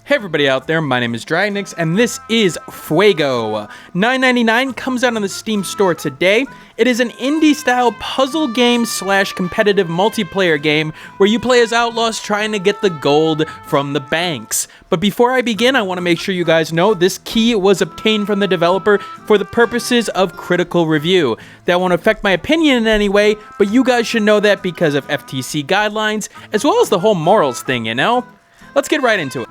Hey everybody out there, my name is Dragonix, and this is Fuego. $9.99 comes out on the Steam store today. It is an indie-style puzzle game slash competitive multiplayer game where you play as outlaws trying to get the gold from the banks. But before I begin, I want to make sure you guys know this key was obtained from the developer for the purposes of critical review. That won't affect my opinion in any way, but you guys should know that because of FTC guidelines, as well as the whole morals thing, you know? Let's get right into it.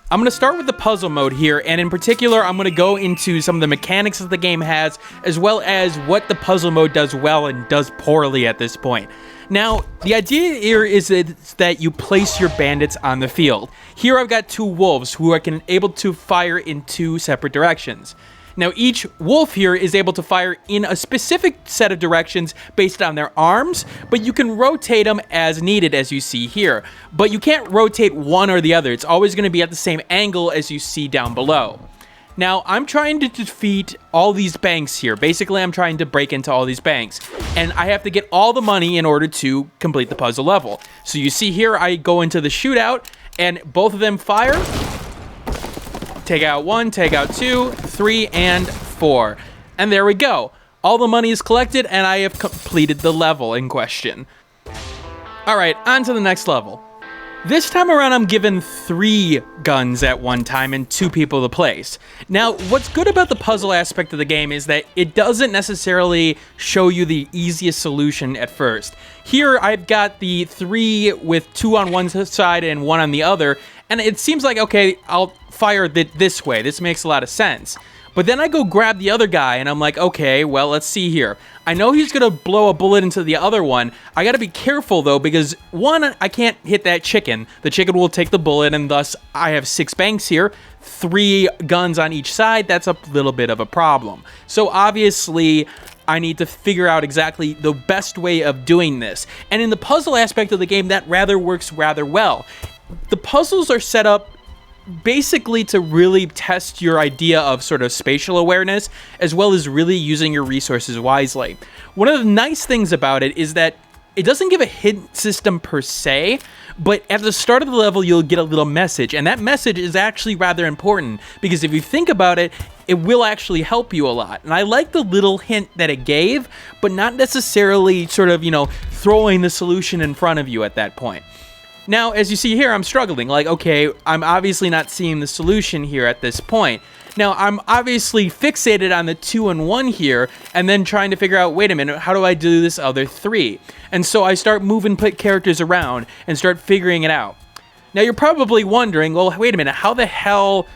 I'm going to start with the puzzle mode here, and in particular, I'm going to go into some of the mechanics that the game has, as well as what the puzzle mode does well and does poorly at this point. Now, the idea here is that you place your bandits on the field. Here I've got two wolves who are able to fire in two separate directions. Now, each wolf here is able to fire in a specific set of directions based on their arms, but you can rotate them as needed, as you see here. But you can't rotate one or the other. It's always going to be at the same angle as you see down below. Now, I'm trying to defeat all these banks here. Basically, I'm trying to break into all these banks, and I have to get all the money in order to complete the puzzle level. So you see here, I go into the shootout, and both of them fire. Take out 1, take out 2, 3, and 4. And there we go. All the money is collected, and I have completed the level in question. Alright, on to the next level. This time around, I'm given 3 guns at one time and 2 people to place. Now, what's good about the puzzle aspect of the game is that it doesn't necessarily show you the easiest solution at first. Here, I've got the 3 with 2 on one side and 1 on the other, and it seems like, okay, I'll fire it this way. This makes a lot of sense. But then I go grab the other guy, and I'm like, okay, well, let's see here. I know he's going to blow a bullet into the other one. I got to be careful, though, because, one, I can't hit that chicken. The chicken will take the bullet, and thus I have 6 banks here, 3 guns on each side. That's a little bit of a problem. So, obviously, I need to figure out exactly the best way of doing this. And in the puzzle aspect of the game, that works rather well. The puzzles are set up basically to really test your idea of sort of spatial awareness, as well as really using your resources wisely. One of the nice things about it is that it doesn't give a hint system per se, but at the start of the level, you'll get a little message, and that message is actually rather important, because if you think about it, it will actually help you a lot. And I like the little hint that it gave, but not necessarily sort of, throwing the solution in front of you at that point. Now, as you see here, I'm struggling. Like, okay, I'm obviously not seeing the solution here at this point. Now, I'm obviously fixated on the 2 and 1 here, and then trying to figure out, wait a minute, how do I do this other 3? And so I start moving characters around and start figuring it out. Now, you're probably wondering, well, wait a minute, how the hell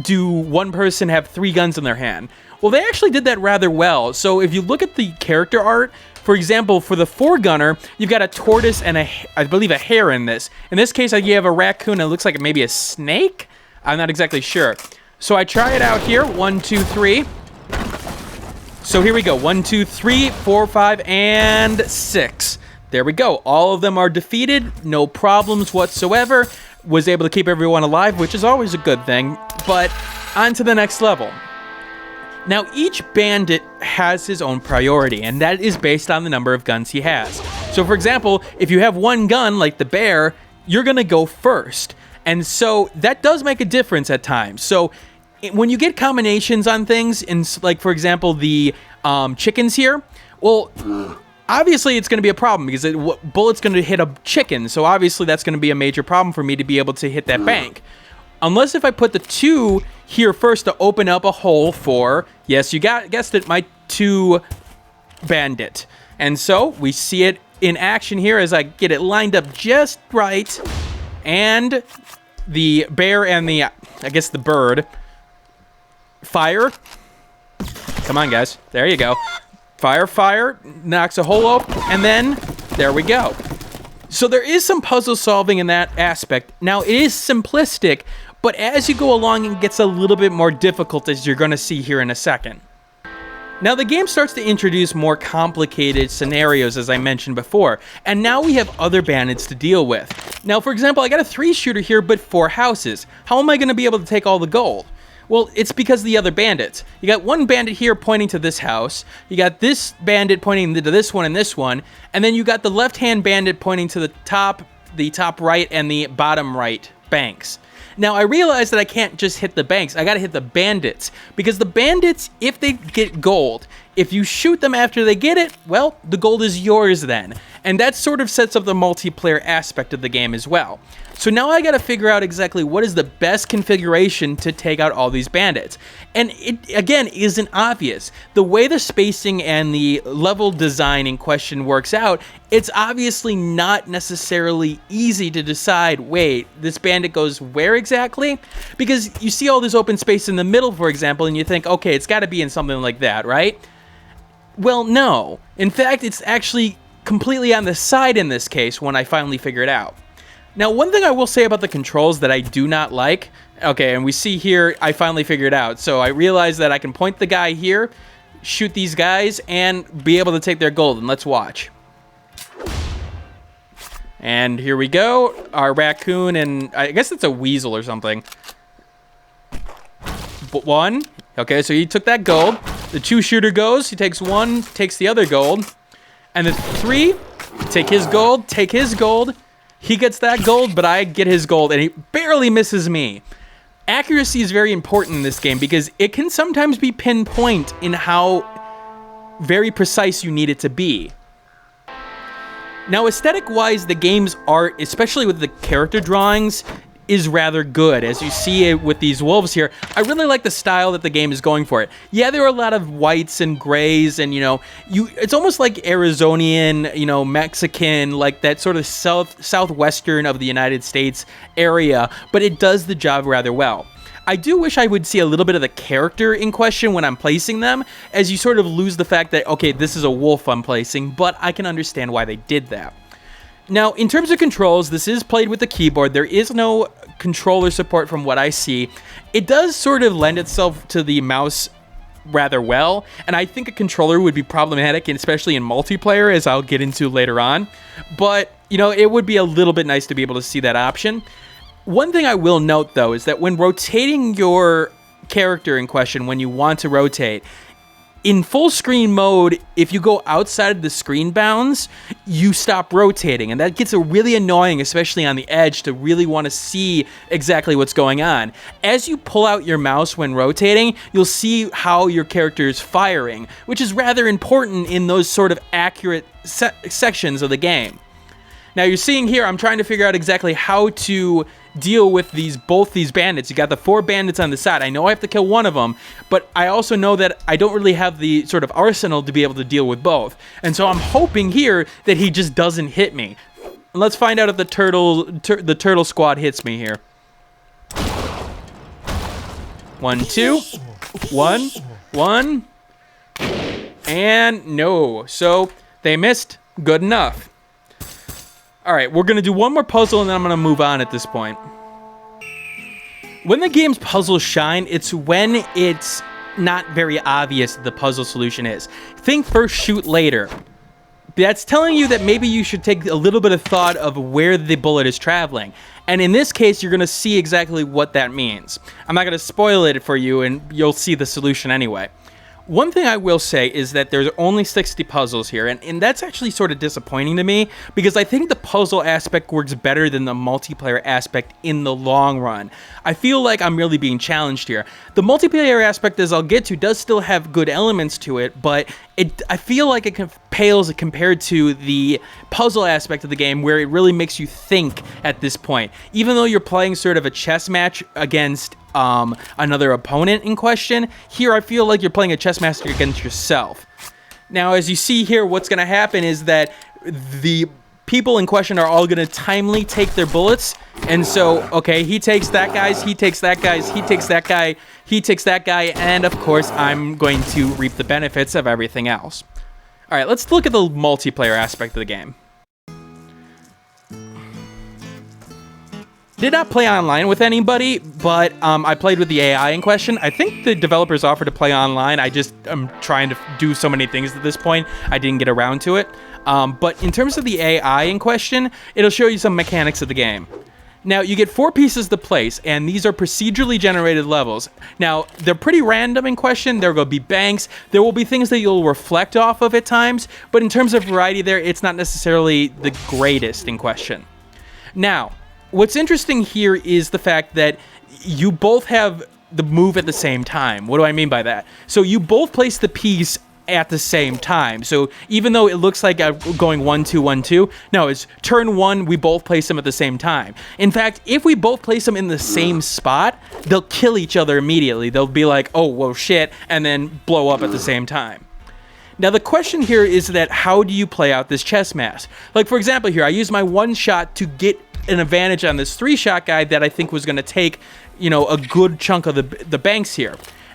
do one person have 3 guns in their hand? Well, they actually did that rather well. So if you look at the character art, for example, for the 4-gunner, you've got a tortoise and I believe a hare in this. In this case, you have a raccoon and it looks like maybe a snake? I'm not exactly sure. So I try it out here. 1, 2, 3. So here we go. 1, 2, 3, 4, 5, and 6. There we go. All of them are defeated. No problems whatsoever. Was able to keep everyone alive, which is always a good thing. But on to the next level. Now, each bandit has his own priority, and that is based on the number of guns he has. So, for example, if you have 1 gun, like the bear, you're going to go first. And so that does make a difference at times. So when you get combinations on things, like, for example, the chickens here, well, obviously it's going to be a problem because bullet's going to hit a chicken. So obviously that's going to be a major problem for me to be able to hit that bank. Unless if I put the 2 here first to open up a hole for, yes, you guessed it, my 2 bandit. And so we see it in action here as I get it lined up just right. And the bear and the bird fire. Come on, guys. There you go. Fire, knocks a hole open, and then there we go. So there is some puzzle solving in that aspect. Now, it is simplistic, but as you go along, it gets a little bit more difficult, as you're going to see here in a second. Now, the game starts to introduce more complicated scenarios, as I mentioned before, and now we have other bandits to deal with. Now, for example, I got a 3-shooter here, but 4 houses. How am I going to be able to take all the gold? Well, it's because of the other bandits. You got one bandit here pointing to this house, you got this bandit pointing to this one, and then you got the left-hand bandit pointing to the top right, and the bottom right banks. Now, I realize that I can't just hit the banks. I gotta hit the bandits. Because the bandits, if they get gold, if you shoot them after they get it, well, the gold is yours then. And that sort of sets up the multiplayer aspect of the game as well. So now I gotta figure out exactly what is the best configuration to take out all these bandits. And it, again, isn't obvious. The way the spacing and the level design in question works out, it's obviously not necessarily easy to decide, wait, this bandit goes where exactly? Because you see all this open space in the middle, for example, and you think, okay, it's gotta be in something like that, right? Well, no. In fact, it's actually completely on the side in this case when I finally figure it out. Now, one thing I will say about the controls that I do not like, okay, and we see here, I finally figured it out. So I realized that I can point the guy here, shoot these guys, and be able to take their gold, and let's watch. And here we go, our raccoon, and I guess it's a weasel or something. But one, okay, so he took that gold. The 2-shooter goes, he takes one, takes the other gold. And the 3, take his gold, he gets that gold, but I get his gold, and he barely misses me. Accuracy is very important in this game because it can sometimes be pinpoint in how very precise you need it to be. Now, aesthetic-wise, the game's art, especially with the character drawings, is rather good. As you see it with these wolves here, I really like the style that the game is going for it. Yeah, there are a lot of whites and grays and, it's almost like Arizonian, Mexican, like that sort of southwestern of the United States area, but it does the job rather well. I do wish I would see a little bit of the character in question when I'm placing them, as you sort of lose the fact that, okay, this is a wolf I'm placing, but I can understand why they did that. Now, in terms of controls, this is played with the keyboard. There is no controller support from what I see. It does sort of lend itself to the mouse rather well, and I think a controller would be problematic, especially in multiplayer, as I'll get into later on. But, it would be a little bit nice to be able to see that option. One thing I will note, though, is that when rotating your character in question, when you want to rotate, in full screen mode, if you go outside of the screen bounds, you stop rotating, and that gets really annoying, especially on the edge, to really want to see exactly what's going on. As you pull out your mouse when rotating, you'll see how your character is firing, which is rather important in those sort of accurate sections of the game. Now, you're seeing here, I'm trying to figure out exactly how to deal with both these bandits. You got the 4 bandits on the side. I know I have to kill one of them, but I also know that I don't really have the sort of arsenal to be able to deal with both. And so I'm hoping here that he just doesn't hit me. And let's find out if the turtle squad hits me here. 1, 2, 1, 1, and no. So they missed. Good enough. All right, we're going to do one more puzzle, and then I'm going to move on at this point. When the game's puzzles shine, it's when it's not very obvious the puzzle solution is. Think first, shoot later. That's telling you that maybe you should take a little bit of thought of where the bullet is traveling. And in this case, you're going to see exactly what that means. I'm not going to spoil it for you, and you'll see the solution anyway. One thing I will say is that there's only 60 puzzles here, and that's actually sort of disappointing to me, because I think the puzzle aspect works better than the multiplayer aspect in the long run. I feel like I'm really being challenged here. The multiplayer aspect, as I'll get to, does still have good elements to it, but I feel like it pales compared to the puzzle aspect of the game, where it really makes you think at this point. Even though you're playing sort of a chess match against another opponent in question, here I feel like you're playing a chess match against yourself. Now, as you see here, what's going to happen is that the people in question are all going to timely take their bullets, and so, okay, he takes that guy's, he takes that guy's, he takes that guy, he takes that guy, and of course, I'm going to reap the benefits of everything else. All right, let's look at the multiplayer aspect of the game. Did not play online with anybody, but I played with the AI in question. I think the developers offered to play online. I'm trying to do so many things at this point, I didn't get around to it. But in terms of the AI in question, it'll show you some mechanics of the game. Now, you get 4 pieces to place, and these are procedurally generated levels. Now, they're pretty random in question. There will be banks. There will be things that you'll reflect off of at times, but in terms of variety there, it's not necessarily the greatest in question. Now, what's interesting here is the fact that you both have the move at the same time. What do I mean by that? So you both place the piece at the same time. So even though it looks like I'm going 1-2, 1-2, no, it's turn 1, we both place them at the same time. In fact, if we both place them in the same spot, they'll kill each other immediately. They'll be like, oh, well, shit, and then blow up at the same time. Now, the question here is that how do you play out this chess match? Like, for example, here, I use my 1 shot to get an advantage on this 3-shot guy that I think was going to take, you know, a good chunk of the banks here.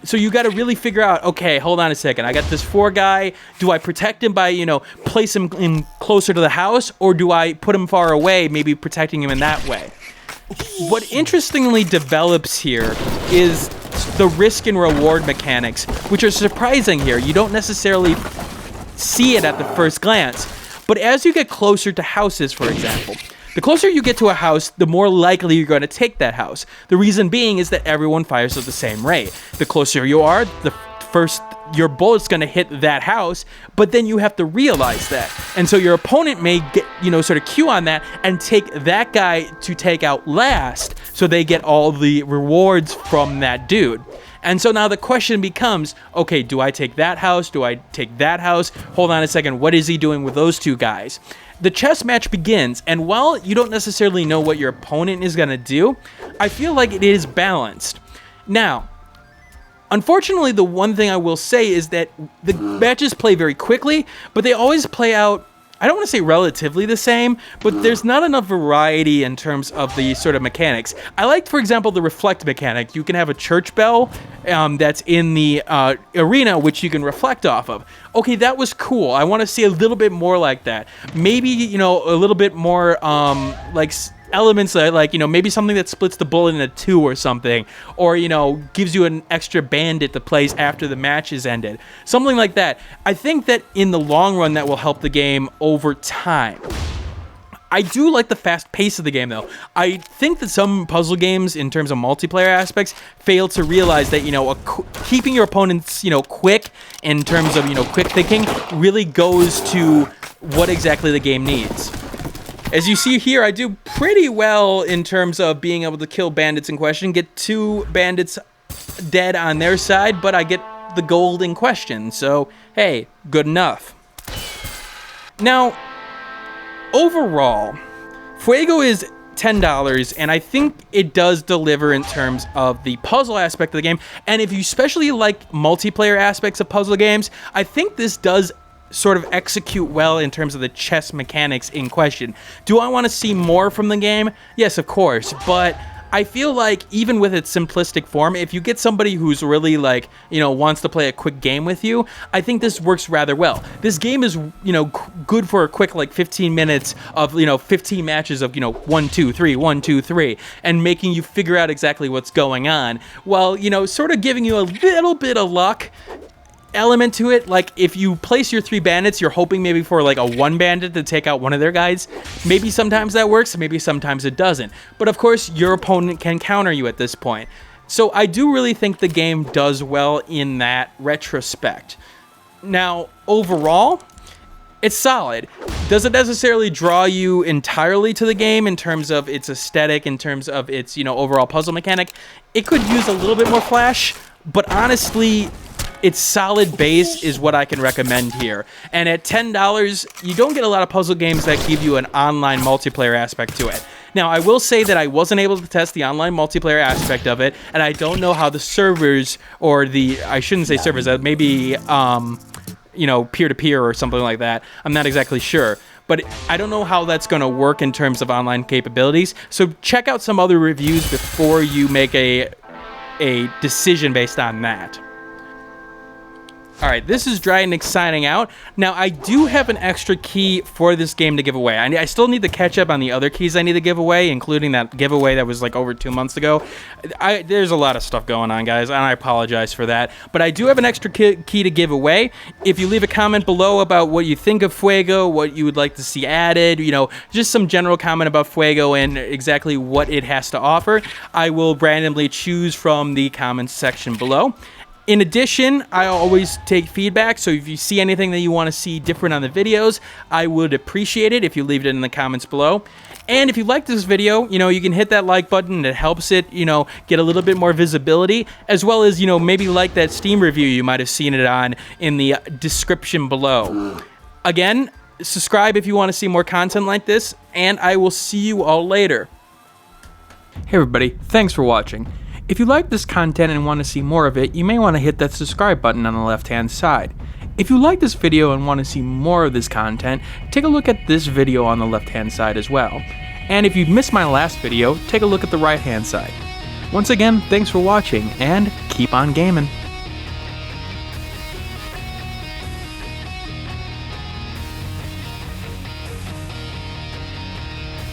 So you got to really figure out, okay, hold on a second. I got this 4 guy. Do I protect him by, you know, place him in closer to the house, or do I put him far away, maybe protecting him in that way? What interestingly develops here is the risk and reward mechanics, which are surprising here. You don't necessarily see it at the first glance, but as you get closer to houses, for example, the closer you get to a house, the more likely you're going to take that house. The reason being is that everyone fires at the same rate. The closer you are, the first your bullet's going to hit that house, but then you have to realize that. And so your opponent may get, you know, sort of cue on that and take that guy to take out last, so they get all the rewards from that dude. And so now the question becomes, okay, do I take that house? Do I take that house? Hold on a second, what is he doing with those 2 guys? The chess match begins, and while you don't necessarily know what your opponent is going to do, I feel like it is balanced. Now, unfortunately, the one thing I will say is that the matches play very quickly, but they always play out, I don't want to say relatively the same, but there's not enough variety in terms of the sort of mechanics. I like, for example, the reflect mechanic. You can have a church bell that's in the arena, which you can reflect off of. Okay, that was cool. I want to see a little bit more like that. Maybe, you know, a little bit more like elements that, like, you know, maybe something that splits the bullet into 2 or something, or, you know, gives you an extra bandit to place after the match is ended. Something like that. I think that in the long run, that will help the game over time. I do like the fast pace of the game, though. I think that some puzzle games, in terms of multiplayer aspects, fail to realize that, you know, keeping your opponents, you know, quick in terms of, you know, quick thinking really goes to what exactly the game needs. As you see here, I do pretty well in terms of being able to kill bandits in question, get 2 bandits dead on their side, but I get the gold in question, so hey, good enough. Now, overall, Fuego is $10, and I think it does deliver in terms of the puzzle aspect of the game, and if you especially like multiplayer aspects of puzzle games, I think this does sort of execute well in terms of the chess mechanics in question. Do I want to see more from the game? Yes, of course, but I feel like even with its simplistic form, if you get somebody who's really, like, you know, wants to play a quick game with you, I think this works rather well. This game is, you know, good for a quick, like, 15 minutes of, you know, 15 matches of, you know, 1, 2, 3, 1, 2, 3, and making you figure out exactly what's going on, while, you know, sort of giving you a little bit of luck element to it. Like, if you place your 3 bandits, you're hoping maybe for like a 1 bandit to take out one of their guys. Maybe sometimes that works, maybe sometimes it doesn't. But of course, your opponent can counter you at this point. So I do really think the game does well in that retrospect. Now, overall, it's solid. Does it necessarily draw you entirely to the game in terms of its aesthetic, in terms of its, you know, overall puzzle mechanic? It could use a little bit more flash, but honestly, its solid base is what I can recommend here. And at $10, you don't get a lot of puzzle games that give you an online multiplayer aspect to it. Now, I will say that I wasn't able to test the online multiplayer aspect of it, and I don't know how the servers, or the, I shouldn't say servers, maybe, you know, peer-to-peer or something like that. I'm not exactly sure. But I don't know how that's going to work in terms of online capabilities. So check out some other reviews before you make a decision based on that. Alright, this is Dragonix signing out. Now, I do have an extra key for this game to give away. I still need to catch up on the other keys I need to give away, including that giveaway that was like over 2 months ago. There's a lot of stuff going on, guys, and I apologize for that. But I do have an extra key to give away. If you leave a comment below about what you think of Fuego, what you would like to see added, you know, just some general comment about Fuego and exactly what it has to offer, I will randomly choose from the comments section below. In addition, I always take feedback, so if you see anything that you want to see different on the videos, I would appreciate it if you leave it in the comments below. And if you like this video, you can hit that like button. It helps it, get a little bit more visibility, as well as, maybe like that Steam review you might have seen it on in the description below. Again, subscribe if you want to see more content like this, and I will see you all later. Hey everybody, thanks for watching. If you like this content and want to see more of it, you may want to hit that subscribe button on the left-hand side. If you like this video and want to see more of this content, take a look at this video on the left-hand side as well. And if you missed my last video, take a look at the right-hand side. Once again, thanks for watching, and keep on gaming.